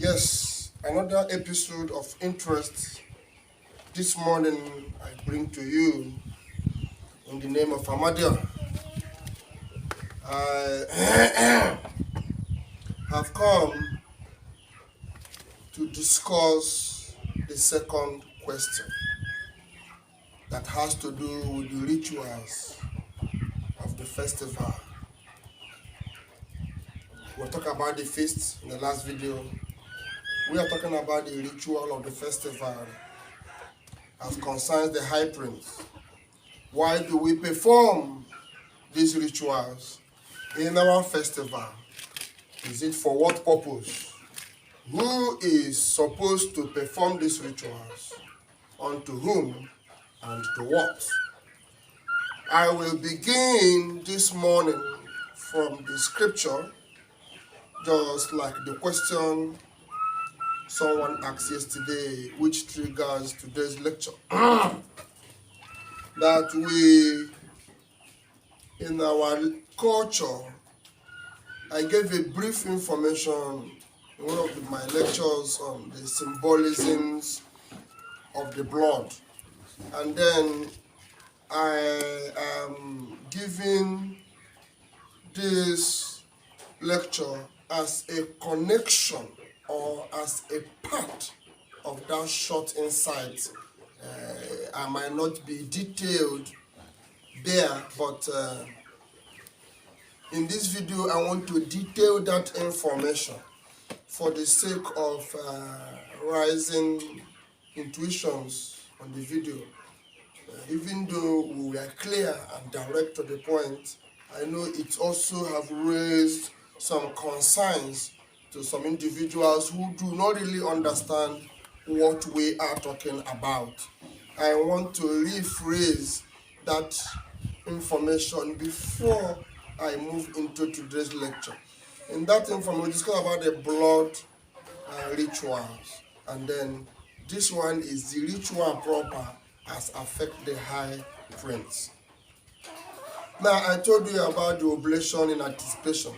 Yes, another episode of interest. This morning I bring to you in the name of Amadia. I have come to discuss the second question that has to do with the rituals of the festival. We were talking about the feast in the last video. We are talking about the ritual of the festival as concerns the high priest. Why do we perform these rituals in our festival? Is it for what purpose? Who is supposed to perform these rituals? Unto whom and to what? I will begin this morning from the scripture, just like the question someone asked yesterday, which triggers today's lecture. That we, in our culture, I gave a brief information in one of my lectures on the symbolisms of the blood. And then I am giving this lecture as a connection or as a part of that short insight. I might not be detailed there, but in this video I want to detail that information for the sake of rising intuitions on the video. Even though we are clear and direct to the point, I know it also have raised some concerns to some individuals who do not really understand what we are talking about. I want to rephrase that information before I move into today's lecture. In that information, we discuss about the blood rituals, and then this one is the ritual proper as affect the high prince. Now, I told you about the oblation in anticipation.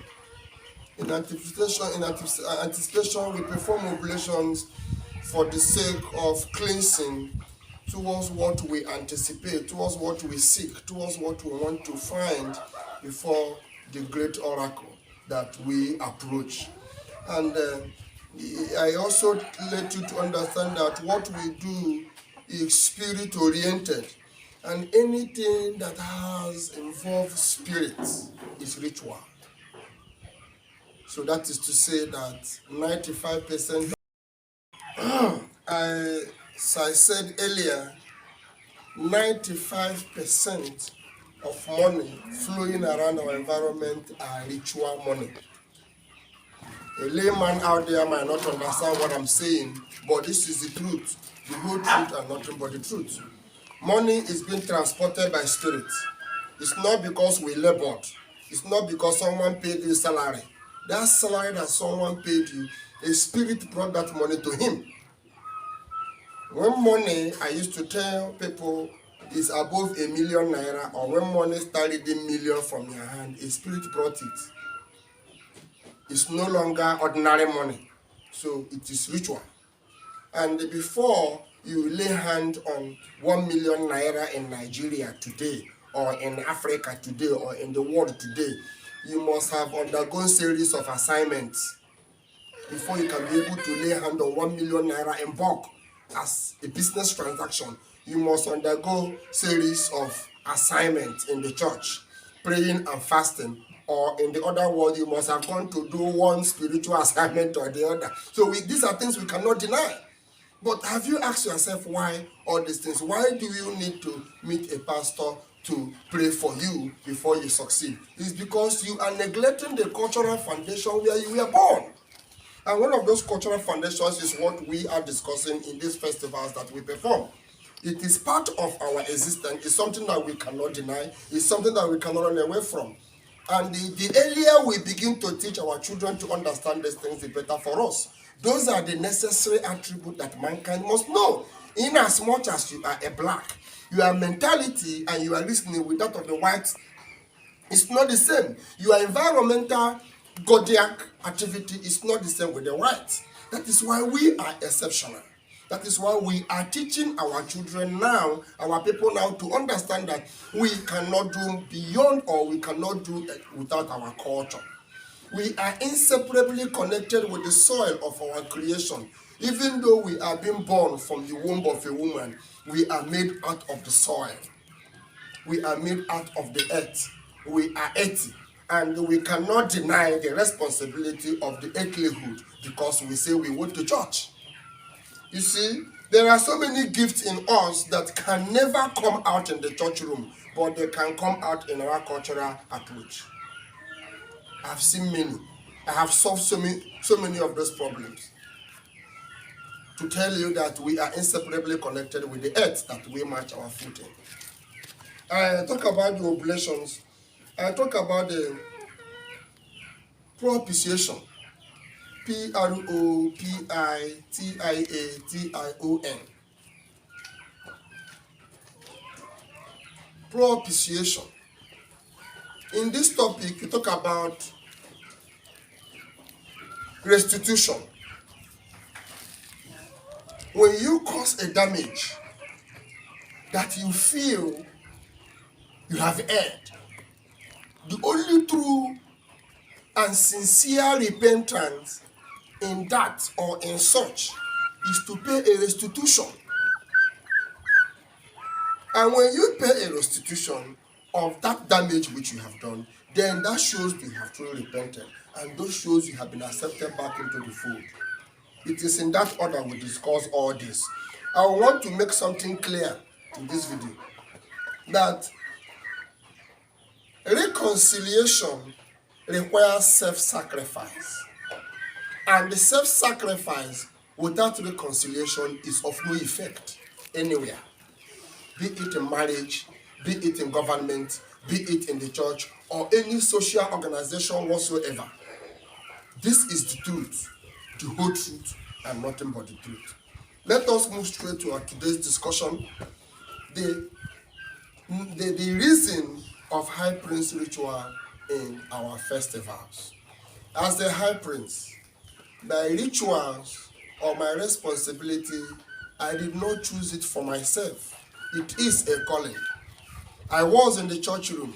In anticipation, we perform oblations for the sake of cleansing towards what we anticipate, towards what we seek, towards what we want to find before the great oracle that we approach. And I also let you to understand that what we do is spirit-oriented, and anything that has involved spirits is ritual. So that is to say that 95%, as I said earlier, 95% of money flowing around our environment are ritual money. A layman out there might not understand what I'm saying, but this is the truth, the whole truth and nothing but the truth. Money is being transported by spirit. It's not because we labored. It's not because someone paid you salary. That salary that someone paid you, a spirit brought that money to him. When money, I used to tell people, is above ₦1 million, or when money started a million from your hand, a spirit brought it. It's no longer ordinary money, so it is ritual. And before you lay hand on ₦1 million in Nigeria today, or in Africa today, or in the world today, you must have undergone series of assignments before you can be able to lay hand on ₦1 million in bulk as a business transaction. You must undergo series of assignments in the church, praying and fasting, or in the other world, you must have gone to do one spiritual assignment or the other. So these are things we cannot deny. But have you asked yourself why all these things? Why do you need to meet a pastor to pray for you before you succeed? It's because you are neglecting the cultural foundation where you were born. And one of those cultural foundations is what we are discussing in these festivals that we perform. It is part of our existence. It's something that we cannot deny. It's something that we cannot run away from. And the earlier we begin to teach our children to understand these things, the better for us. Those are the necessary attributes that mankind must know. In as much as you are a black, your mentality and you are listening with that of the white, it's not the same. Your environmental Zodiac activity is not the same with the white. That is why we are exceptional. That is why we are teaching our children now, our people now, to understand that we cannot do beyond, or we cannot do it without our culture. We are inseparably connected with the soil of our creation. Even though we are being born from the womb of a woman, we are made out of the soil. We are made out of the earth. We are earthy. And we cannot deny the responsibility of the earthlyhood because we say we went to church. You see, there are so many gifts in us that can never come out in the church room, but they can come out in our cultural approach. I've seen many. I have solved so many of those problems. To tell you that we are inseparably connected with the earth that we march our foot in. I talk about the oblations. I talk about the propitiation. Propitiation. Propitiation. In this topic, we talk about restitution. When you cause a damage that you feel you have erred, the only true and sincere repentance in that or in such is to pay a restitution. And when you pay a restitution of that damage which you have done, then that shows you have truly repented, and those shows you have been accepted back into the fold. It is in that order we discuss all this. I want to make something clear in this video, that reconciliation requires self-sacrifice, and the self-sacrifice without reconciliation is of no effect anywhere, be it in marriage, be it in government, be it in the church, or any social organization whatsoever. This is the truth, the whole truth, and nothing but the truth. Let us move straight to our today's discussion. The reason of high prince ritual in our festivals. As the high prince, my rituals or my responsibility, I did not choose it for myself. It is a calling. I was in the church room.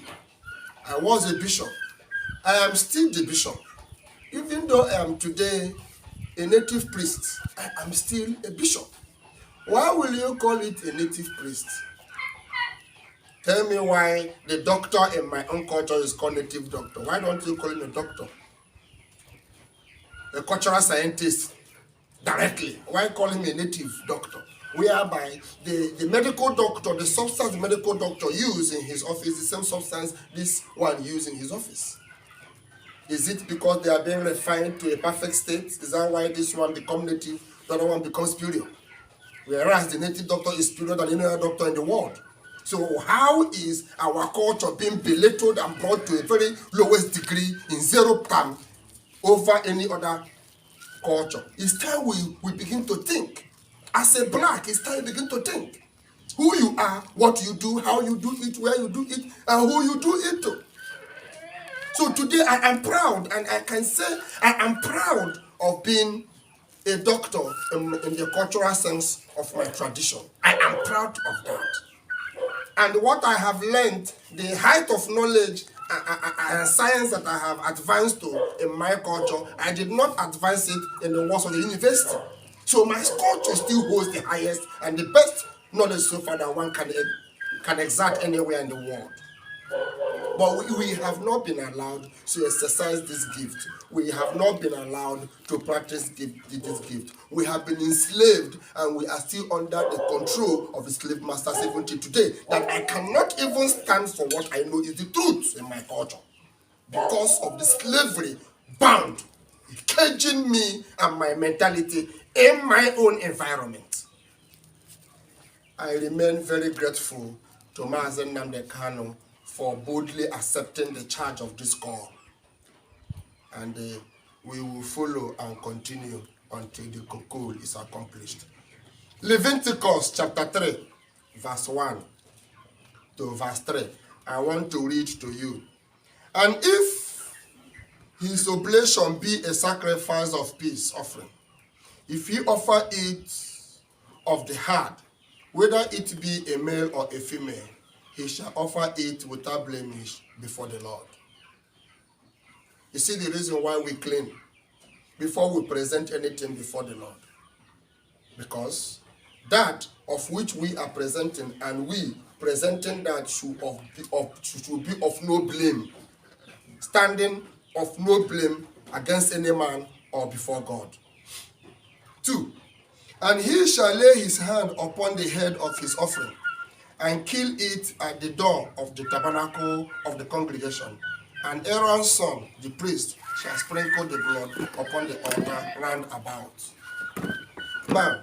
I was a bishop. I am still the bishop. Even though I am today a native priest, I am still a bishop. Why will you call it a native priest? Tell me why the doctor in my own culture is called native doctor. Why don't you call him a doctor? A cultural scientist directly. Why call him a native doctor? Whereby the medical doctor, the substance the medical doctor uses in his office, the same substance this one uses in his office. Is it because they are being refined to a perfect state? Is that why this one becomes native, the other one becomes superior? Whereas the native doctor is superior than any other doctor in the world. So how is our culture being belittled and brought to a very lowest degree in zero term over any other culture? It's time we begin to think. As a black, it's time we begin to think. Who you are, what you do, how you do it, where you do it, and who you do it to. So today I am proud, and I can say I am proud of being a doctor in the cultural sense of my tradition. I am proud of that. And what I have learned, the height of knowledge and science that I have advanced to in my culture, I did not advance it in the walls of the university. So my culture still holds the highest and the best knowledge so far that one can exert anywhere in the world. But we have not been allowed to exercise this gift. We have not been allowed to practice this gift. We have been enslaved, and we are still under the control of the slave masters even till today. That I cannot even stand for what I know is the truth in my culture, because of the slavery bound, caging me and my mentality in my own environment. I remain very grateful to Mazen Nnamdi Kanu for boldly accepting the charge of this call. And we will follow and continue until the goal is accomplished. Leviticus chapter 3, verse 1 to verse 3. I want to read to you. And if his oblation be a sacrifice of peace offering, If ye offer it of the heart, whether it be a male or a female, he shall offer it without blemish before the Lord. You see the reason why we clean before we present anything before the Lord. Because that of which we are presenting, and we presenting that should be of no blame, standing of no blame against any man or before God. 2. And he shall lay his hand upon the head of his offering, and kill it at the door of the tabernacle of the congregation. And Aaron's son, the priest, shall sprinkle the blood upon the altar round about. Now,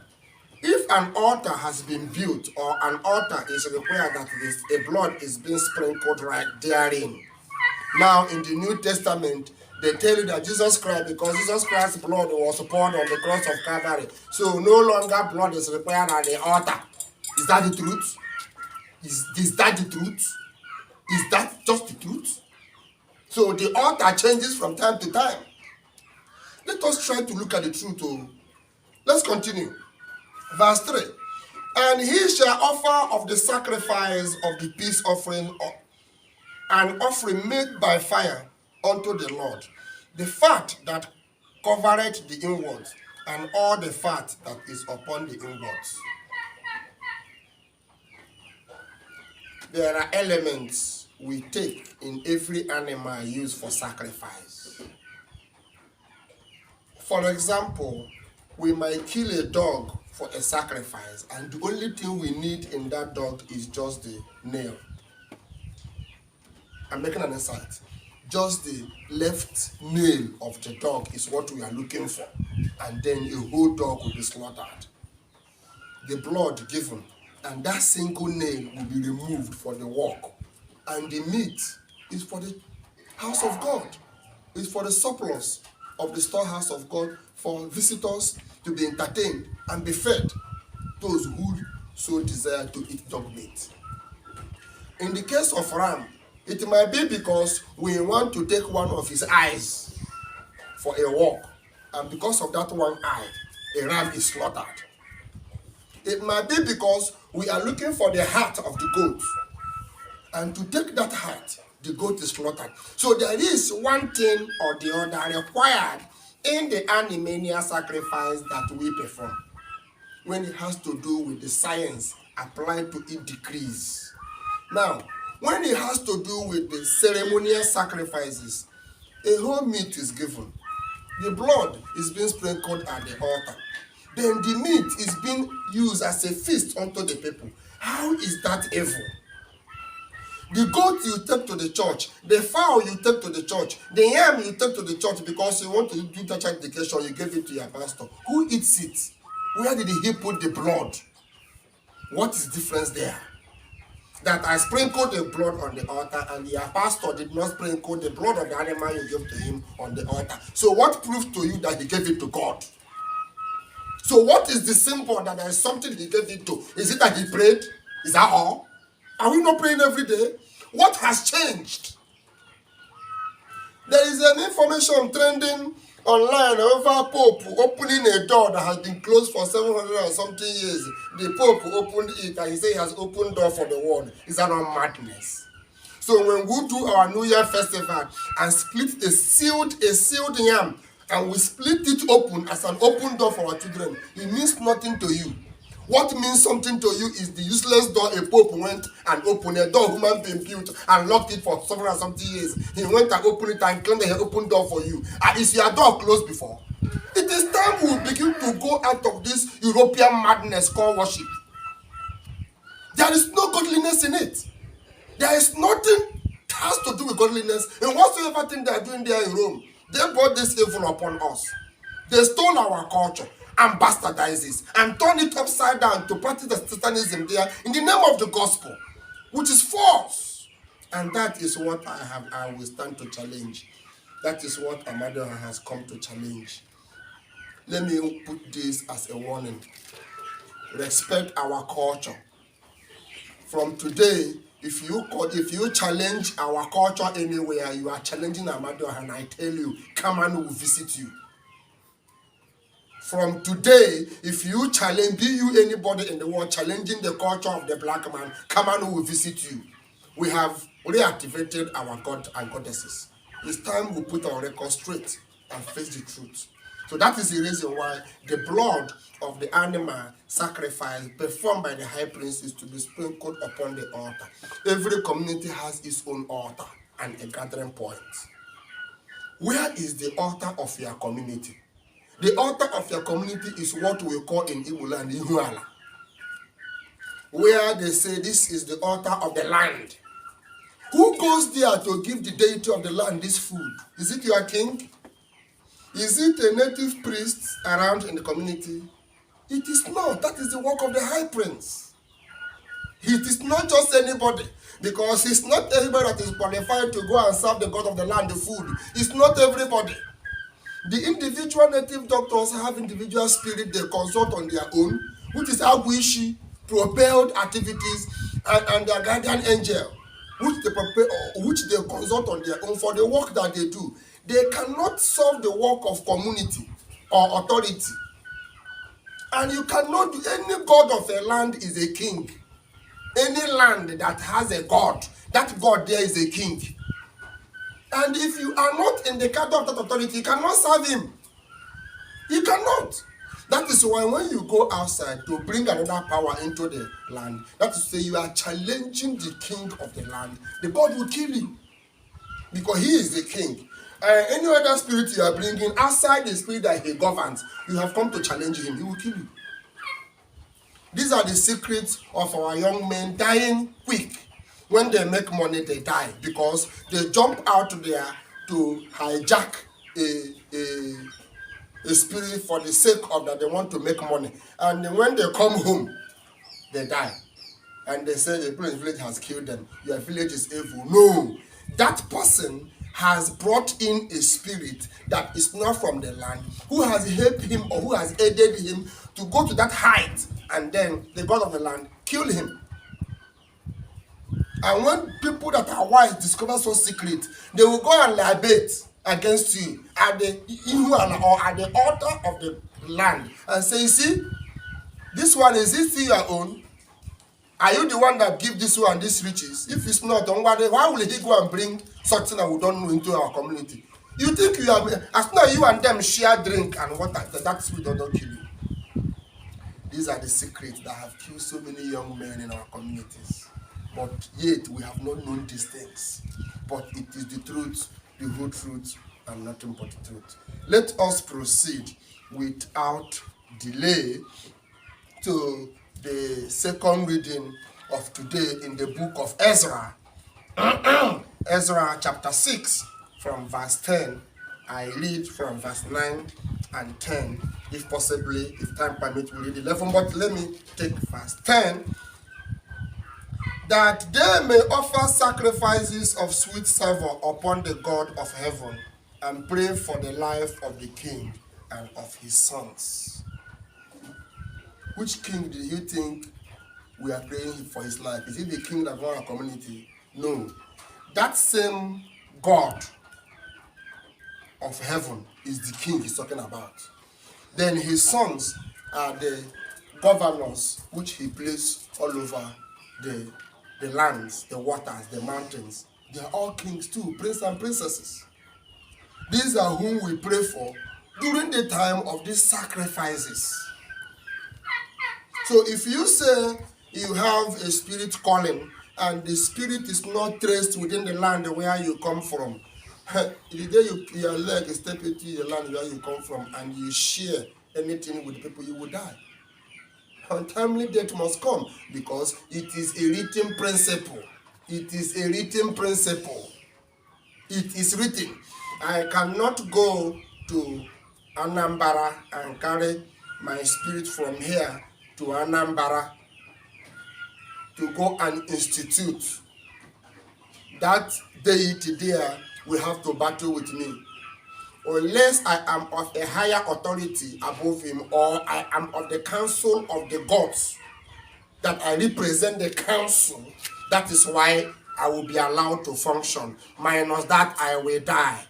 if an altar has been built, or an altar is required that a blood is being sprinkled right therein. Now, in the New Testament, they tell you that Jesus Christ, because Jesus Christ's blood was poured on the cross of Calvary, so no longer blood is required at the altar. Is that the truth? Is that the truth? Is that just the truth? So the altar changes from time to time. Let us try to look at the truth. Let's continue. Verse 3. And he shall offer of the sacrifice of the peace offering an offering made by fire unto the Lord, the fat that covereth the inwards, and all the fat that is upon the inwards. There are elements we take in every animal used for sacrifice. For example, we might kill a dog for a sacrifice, and the only thing we need in that dog is just the nail. I'm making an insight. Just the left nail of the dog is what we are looking for, and then a whole dog will be slaughtered. The blood given, and that single nail will be removed for the work, and the meat is for the house of God. It's for the surplus of the storehouse of God, for visitors to be entertained and be fed, those who so desire to eat dog meat. In the case of ram, it might be because we want to take one of his eyes for a walk, and because of that one eye, a ram is slaughtered. It might be because we are looking for the heart of the goat, and to take that heart, the goat is slaughtered. So there is one thing or the other required in the animal sacrifice that we perform, when it has to do with the science applied to its decrees. Now, when it has to do with the ceremonial sacrifices, a whole meat is given. The blood is being sprinkled at the altar. Then the meat is being used as a feast unto the people. How is that evil? The goat you take to the church, the fowl you take to the church, the yam you take to the church because you want to do church dedication, you give it to your pastor. Who eats it? Where did he put the blood? What is the difference there? That I sprinkled the blood on the altar, and your pastor did not sprinkle the blood of the animal you gave to him on the altar. So what proves to you that he gave it to God? So what is the symbol that there is something he gave it to? Is it that he prayed? Is that all? Are we not praying every day? What has changed? There is an information trending online over Pope opening a door that has been closed for 700 and something years. The Pope opened it, and he said he has opened door for the world. Is that not madness? So when we do our New Year festival and split a sealed yam, and we split it open as an open door for our children, it means nothing to you. What means something to you is the useless door a Pope went and opened, a door human being built and locked it for several something years. He went and opened it and claimed he opened door for you. Is your door closed before? It is time we begin to go out of this European madness called worship. There is no godliness in it. There is nothing that has to do with godliness. And whatsoever thing they are doing there in Rome, they brought this evil upon us. They stole our culture and bastardized it and turned it upside down to practice the Satanism there in the name of the gospel, which is false. And that is what I will stand to challenge. That is what Amadioha has come to challenge. Let me put this as a warning. Respect our culture. From today, if you challenge our culture anywhere, you are challenging Amadioha, and I tell you, come and we'll visit you. From today, if you challenge, be you anybody in the world challenging the culture of the black man, come on, we will visit you. We have reactivated our God and goddesses. It's time we put our record straight and face the truth. So that is the reason why the blood of the animal sacrifice performed by the high priest is to be sprinkled upon the altar. Every community has its own altar and a gathering point. Where is the altar of your community? The altar of your community is what we call in Igbo land Ihuala, where they say this is the altar of the land. Who goes there to give the deity of the land this food? Is it your king? Is it a native priest around in the community? It is not. That is the work of the high prince. It is not just anybody, because it's not everybody that is qualified to go and serve the God of the land the food. It's not everybody. The individual native doctors have individual spirit they consult on their own, which is Agwishi, propelled activities, and their guardian angel, which they consult on their own for the work that they do. They cannot solve the work of community or authority. And you cannot do, any god of a land is a king. Any land that has a god, that god there is a king. And if you are not in the cadre of that authority, you cannot serve him. You cannot. That is why when you go outside to bring another power into the land, that is to say you are challenging the king of the land, the god will kill you. Because he is the king. Any other spirit you are bringing outside the spirit that he governs, you have come to challenge him, he will kill you. These are the secrets of our young men dying quick. When they make money, they die because they jump out there to hijack a spirit for the sake of that they want to make money. And then when they come home, they die. And they say the prince village has killed them. Your village is evil. No, that person has brought in a spirit that is not from the land, who has helped him or who has aided him to go to that height, and then the god of the land kill him. And when people that are wise discover so secret, they will go and libate against you at the Ihuala or at the altar of the land and say, you see, this one, is it still your own? Are you the one that give this one these riches? If it's not, don't worry, why will he go and bring something that we don't know into our community? You think you are, as soon as you and them share drink and water, that spirit don't kill you. These are the secrets that have killed so many young men in our communities. But yet we have not known these things. But it is the truth, the whole truth, and nothing but the truth. Let us proceed without delay to the second reading of today in the book of Ezra. Ezra chapter 6 from verse 10. I read from verse 9 and 10. If possibly, if time permits, we'll read 11. But let me take verse 10. That they may offer sacrifices of sweet savour upon the God of heaven, and pray for the life of the king and of his sons. Which king do you think we are praying for his life? Is it the king that runs our community? No. That same God of heaven is the king he's talking about. Then his sons are the governors which he placed all over the lands, the waters, the mountains. They are all kings too, princes and princesses. These are whom we pray for during the time of these sacrifices. So if you say you have a spirit calling and the spirit is not traced within the land where you come from, the day your leg is stepped into the land where you come from and you share anything with people, you will die. Untimely death must come because it is a written principle. It is a written principle. It is written. I cannot go to Anambra and carry my spirit from here to Anambra to go and institute. That deity there will have to battle with me. Unless I am of a higher authority above him, or I am of the council of the gods, that I represent the council, that is why I will be allowed to function. Minus that, I will die.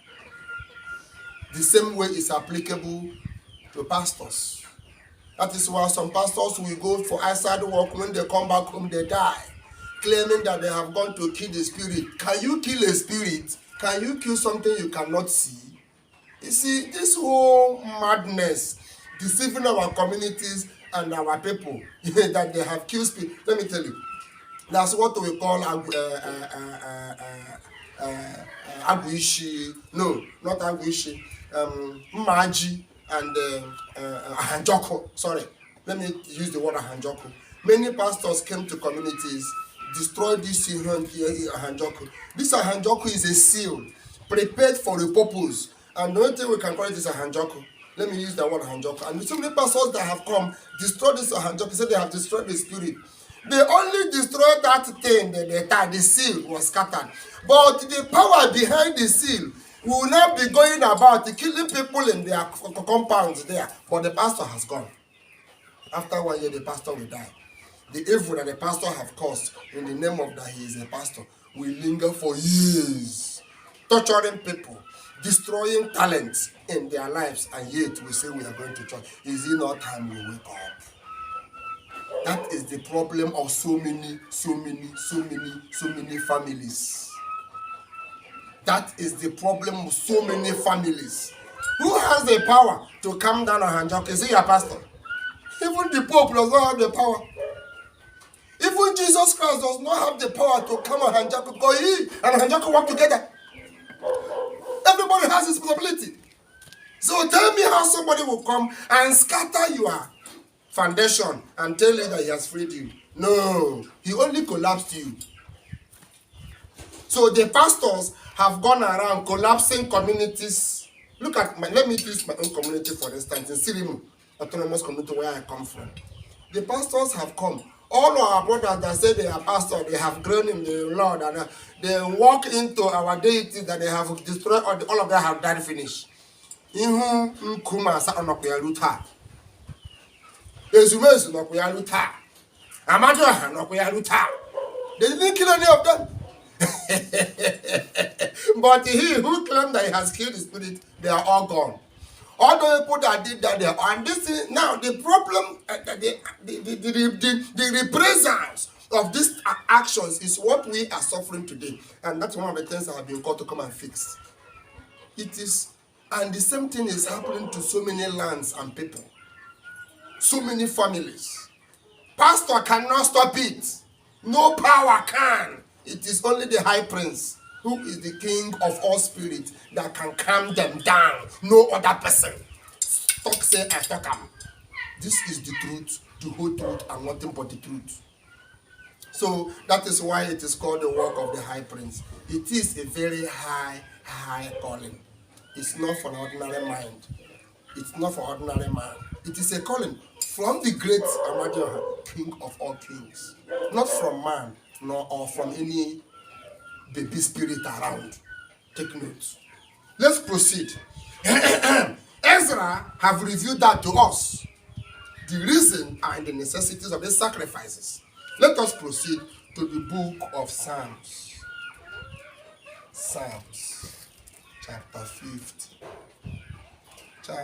The same way is applicable to pastors. That is why some pastors will go for outside work. When they come back home, they die, claiming that they have gone to kill the spirit. Can you kill a spirit? Can you kill something you cannot see? You see, this whole madness, deceiving our communities and our people, that they have killed spirit. Let me tell you, that's what we call Aguishi. No, not Aguishi. Maji and Ahanjoko. Sorry, let me use the word Ahanjoko. Many pastors came to communities, destroyed this Ahanjoko. This Ahanjoko is a seal prepared for a purpose, and the only thing we can call it is Ahanjoko. Let me use the word Ahanjoko. And so many pastors that have come destroyed this Ahanjoko, said they have destroyed the spirit. They only destroyed that thing, the seal was scattered. But the power behind the seal will not be going about killing people in their compounds there. But the pastor has gone. After 1 year, the pastor will die. The evil that the pastor have caused in the name of that he is a pastor will linger for years, torturing people, destroying talents in their lives, and yet we say we are going to church. Is it not time we wake up? That is the problem of so many families. That is the problem of so many families. Who has the power to come down on Ahanjoko? Is it your pastor? Even the Pope does not have the power. Even Jesus Christ does not have the power to come on Ahanjoko, because he and Ahanjoko work together. Everybody has responsibility. So tell me how somebody will come and scatter your foundation and tell you that he has freed you. No, he only collapsed you. So the pastors have gone around collapsing communities. Look at let me use my own community for instance, in Sirimu, autonomous community where I come from. The pastors have come. All our brothers that say they are pastors, they have grown in the Lord, and they walk into our deity that they have destroyed, all of them have died finished. Ezumezu no kuyaluta. Amadoha no kuyaluta. They didn't kill any of them. But he who claimed that he has killed the spirit, they are all gone. All the people that did that, they are. And this is now the problem. The reprisals of these actions is what we are suffering today, and that's one of the things I have been called to come and fix. It is, and the same thing is happening to so many lands and people. So many families. Pastor cannot stop it. No power can. It is only the high prince, who is the king of all spirits, that can calm them down. No other person. Talk say I talk am. This is the truth, the whole truth, and nothing but the truth. So that is why it is called the work of the high prince. It is a very high calling. It's not for an ordinary mind. It's not for ordinary man. It is a calling from the great Amadioha, king of all kings. Not from man, nor or from any baby spirit around. Take note. Let's proceed. Ezra have revealed that to us. The reason and the necessities of the sacrifices. Let us proceed to the book of Psalms. Psalms, chapter 50.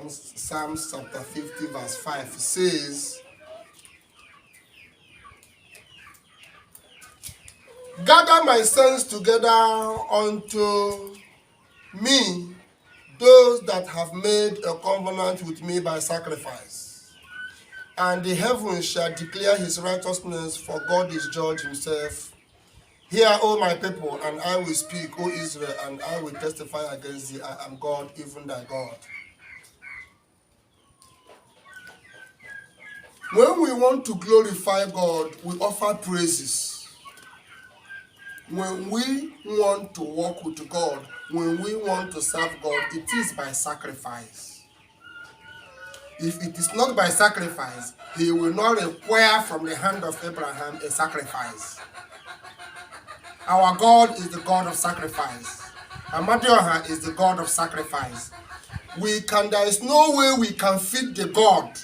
Psalms chapter 50 verse 5 says, gather my saints together unto me, those that have made a covenant with me by sacrifice. And the heavens shall declare his righteousness, for God is judge himself. Hear, O my people, and I will speak, O Israel, and I will testify against thee. I am God, even thy God. When we want to glorify God, we offer praises. When we want to walk with God, when we want to serve God, it is by sacrifice. If it is not by sacrifice, he will not require from the hand of Abraham a sacrifice. Our God is the God of sacrifice. Amadioha is the God of sacrifice. There is no way we can feed the God.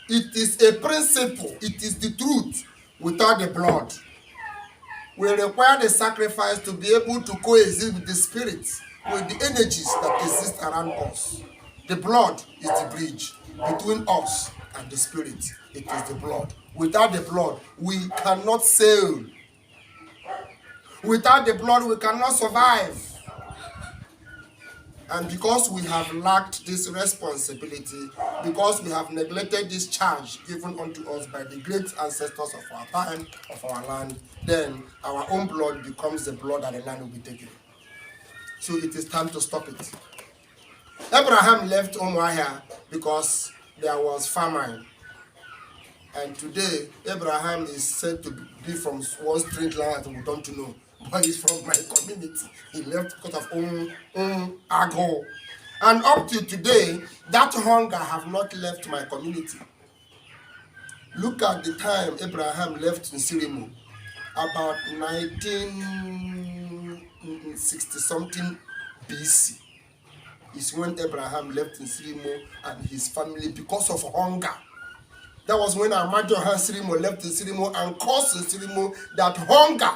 It is a principle. It is the truth without the blood. We require the sacrifice to be able to coexist with the spirits, with the energies that exist around us. The blood is the bridge. between us and the spirit. It is the blood. Without the blood, we cannot sail. Without the blood, we cannot survive. And because we have lacked this responsibility, because we have neglected this charge given unto us by the great ancestors of our time, of our land, then our own blood becomes the blood that the land will be taking. So it is time to stop it. Abraham left Umuahia because there was famine. And today, Abraham is said to be from one strange land that we don't know. But he's from my community. He left because of Ago. And up to today, that hunger have not left my community. Look at the time Abraham left in Sirimu, about 1960-something BC. Is when Abraham left in Sirimu and his family because of hunger. That was when Ahmadu Sirimu left in Sirimu and caused in Sirimu that hunger.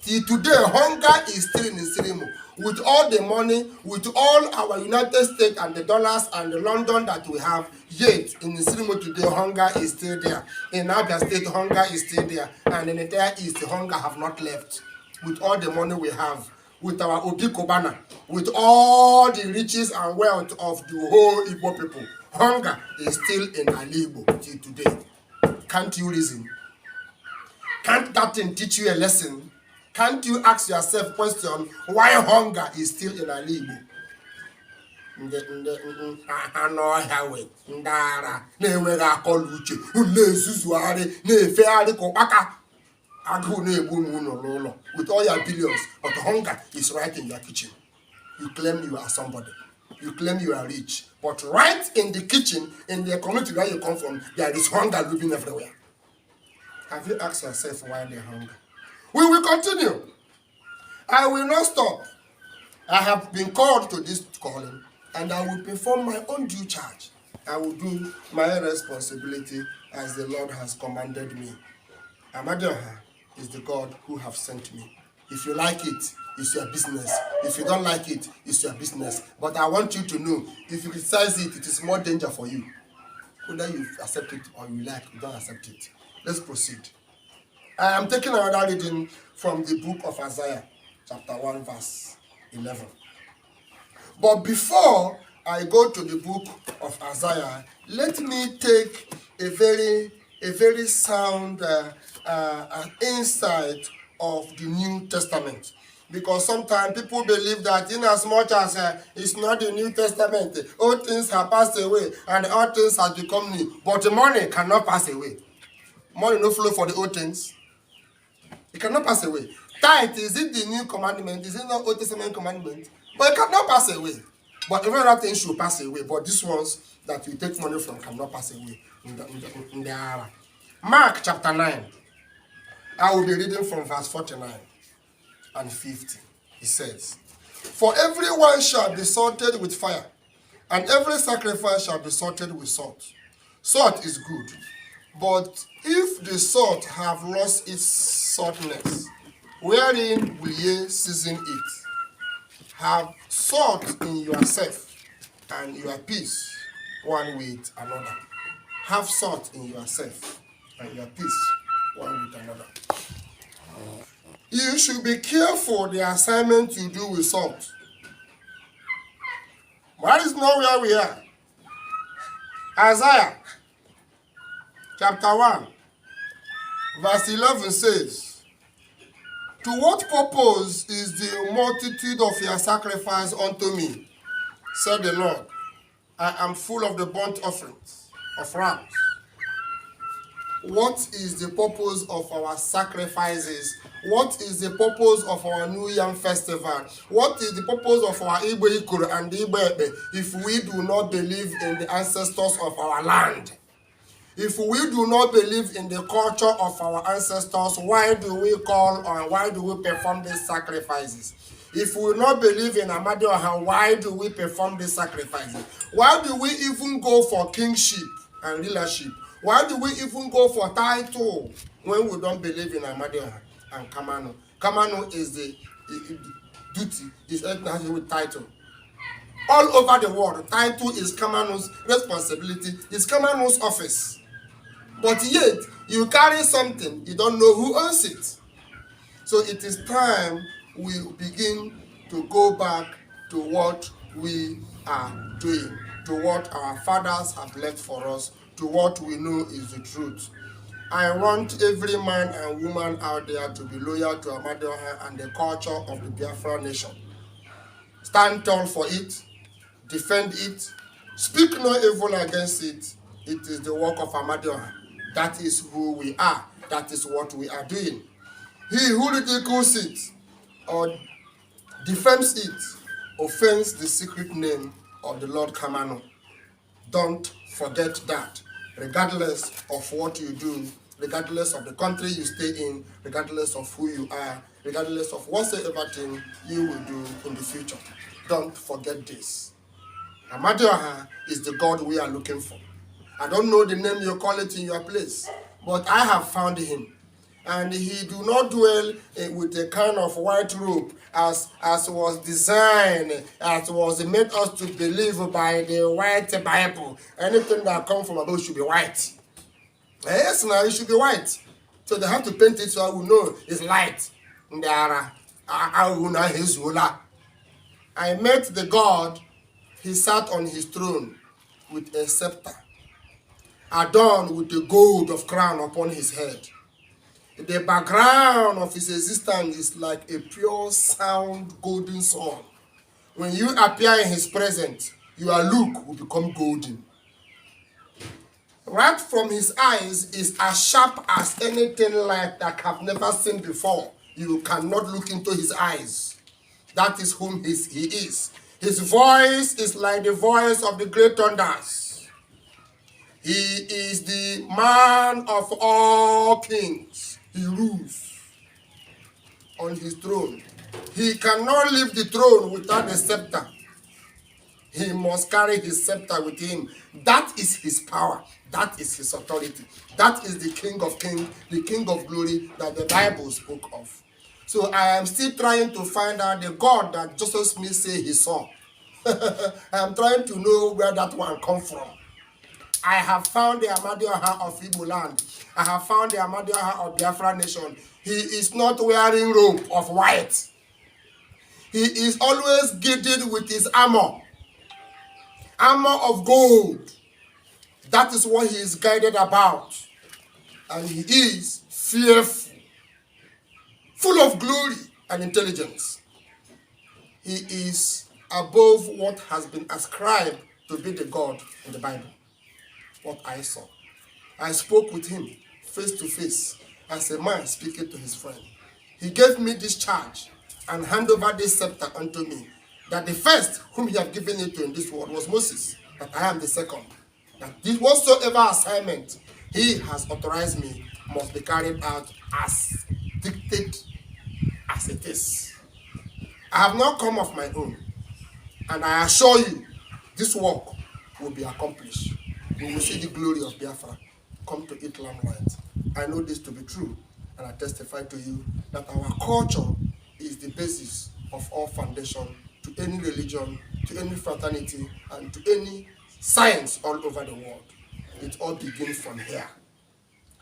Till today, hunger is still in Sirimu. With all the money, with all our United States and the dollars and the London that we have, yet in Sirimu today, hunger is still there. In Abia State, hunger is still there. And in the entire East, hunger have not left. With all the money we have, with our Obi Kobana, with all the riches and wealth of the whole Igbo people, hunger is still in Alibo till today. Can't you reason? Can't that thing teach you a lesson? Can't you ask yourself question why hunger is still in Alibo? With all your billions, but hunger is right in your kitchen. You claim you are somebody. You claim you are rich. But right in the kitchen, in the community where you come from, there is hunger living everywhere. Have you asked yourself why they hunger? We will continue. I will not stop. I have been called to this calling, and I will perform my own due charge. I will do my responsibility as the Lord has commanded me. Amadioha is the God who have sent me. If you like it, it's your business. If you don't like it, it's your business. But I want you to know, if you criticize it, it is more danger for you. Whether you accept it or you like, you don't accept it. Let's proceed. I am taking another reading from the book of Isaiah, chapter 1, verse 11. But before I go to the book of Isaiah, let me take a very sound insight of the New Testament. Because sometimes people believe that in as much as it's not the New Testament, all things have passed away and all things have become new. But the money cannot pass away. Money no flow for the old things. It cannot pass away. Tithe, is it the new commandment? Is it not Old Testament commandment? But it cannot pass away. But every other thing should pass away. But these ones that we take money from cannot pass away in the era. Mark chapter 9. I will be reading from verse 49 and 50. It says, for everyone shall be salted with fire, and every sacrifice shall be salted with salt. Salt is good, but if the salt have lost its saltness, wherein will ye season it? Have salt in yourself, and your peace one with another. Have salt in yourself, and your peace one with another. You should be careful the assignment you do with salt. That is not where we are. Isaiah chapter 1 verse 11 says, to what purpose is the multitude of your sacrifice unto me? Said the Lord, I am full of the burnt offerings of rams. What is the purpose of our sacrifices? What is the purpose of our New Yam Festival? What is the purpose of our Igbo Ikuru and Igbo Ebe if we do not believe in the ancestors of our land? If we do not believe in the culture of our ancestors, why do we call or why do we perform these sacrifices? If we do not believe in Amadioha, why do we perform these sacrifices? Why do we even go for kingship and rulership? Why do we even go for title when we don't believe in Amadioha and Kamano? Kamano is the duty, is anything has to do with title. all over the world. Title is Kamanu's responsibility, is Kamanu's office. But yet, you carry something, you don't know who owns it. So it is time we begin to go back to what we are doing, to what our fathers have left for us, to what we know is the truth. I want every man and woman out there to be loyal to Amadioha and the culture of the Biafra nation. Stand tall for it, defend it, speak no evil against it. It is the work of Amadioha. That is who we are. That is what we are doing. He who ridicules it or defames it offends the secret name of the Lord Kamanu. Don't forget that, regardless of what you do, regardless of the country you stay in, regardless of who you are, regardless of whatsoever thing you will do in the future. Don't forget this. Amadioha is the God we are looking for. I don't know the name you call it in your place, but I have found him. And he do not dwell with a kind of white robe as was designed, as was made us to believe by the white Bible. Anything that comes from above should be white. Yes, now it should be white. So they have to paint it so I will know it's light. I met the God, he sat on his throne with a scepter, adorned with the gold of crown upon his head. The background of his existence is like a pure sound golden sun. When you appear in his presence, your look will become golden. Right from his eyes is as sharp as anything light that I've never seen before. You cannot look into his eyes. That is whom he is. His voice is like the voice of the great thunders. He is the man of all kings. He rules on his throne. He cannot leave the throne without the scepter. He must carry his scepter with him. That is his power. That is his authority. That is the King of Kings, the King of Glory that the Bible spoke of. So I am still trying to find out the God that Joseph Smith said he saw. I am trying to know where that one comes from. I have found the Amadioha of Igbo land. I have found the Amadioha of Biafra nation. He is not wearing robe of white. He is always girded with his armor. Armor of gold. That is what he is guided about. And he is fearful, full of glory and intelligence. He is above what has been ascribed to be the God in the Bible. What I saw. I spoke with him face to face as a man speaking to his friend. He gave me this charge and handed over this scepter unto me, that the first whom he had given it to in this world was Moses, that I am the second. That this whatsoever assignment he has authorized me must be carried out as dictated as it is. I have not come of my own, and I assure you, this work will be accomplished. We will see the glory of Biafra come to it lamplight. I know this to be true, and I testify to you that our culture is the basis of all foundation to any religion, to any fraternity, and to any science all over the world. It all begins from here.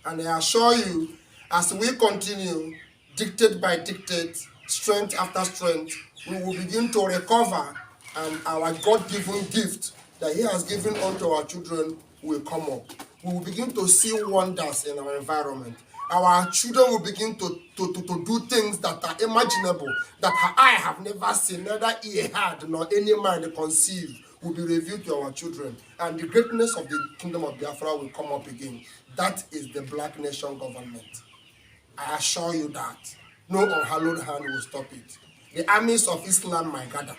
And I assure you, as we continue, dictate by dictate, strength after strength, we will begin to recover, and our God-given gift that he has given unto our children will come up. We will begin to see wonders in our environment. Our children will begin to do things that are imaginable, that our eye have never seen, neither ear had, nor any mind conceived, will be revealed to our children. And the greatness of the kingdom of Biafra will come up again. That is the Black Nation government. I assure you that. No unhallowed hand will stop it. The armies of Islam might gather.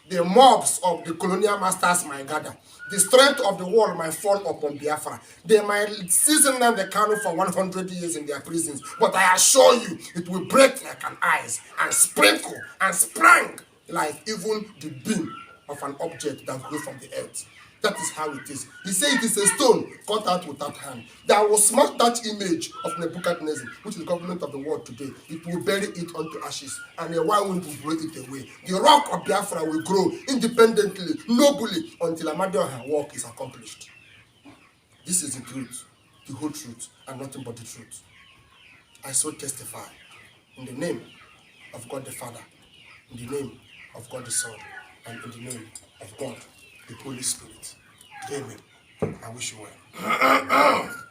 The mobs of the colonial masters might gather. The strength of the world might fall upon Biafra. They might season them the canoe for 100 years in their prisons. But I assure you, it will break like an ice and sprinkle and sprang like even the beam of an object that grew from the earth. That is how it is. He said it is a stone cut out without hand that will smash that image of Nebuchadnezzar, which is the government of the world today. It will bury it unto ashes, and a wild wind will blow it away. The rock of Biafra will grow independently, nobly, until Amadioha work is accomplished. This is the truth, the whole truth, and nothing but the truth. I so testify in the name of God the Father, in the name of God the Son, and in the name of God the Holy Spirit. Amen. I wish you well.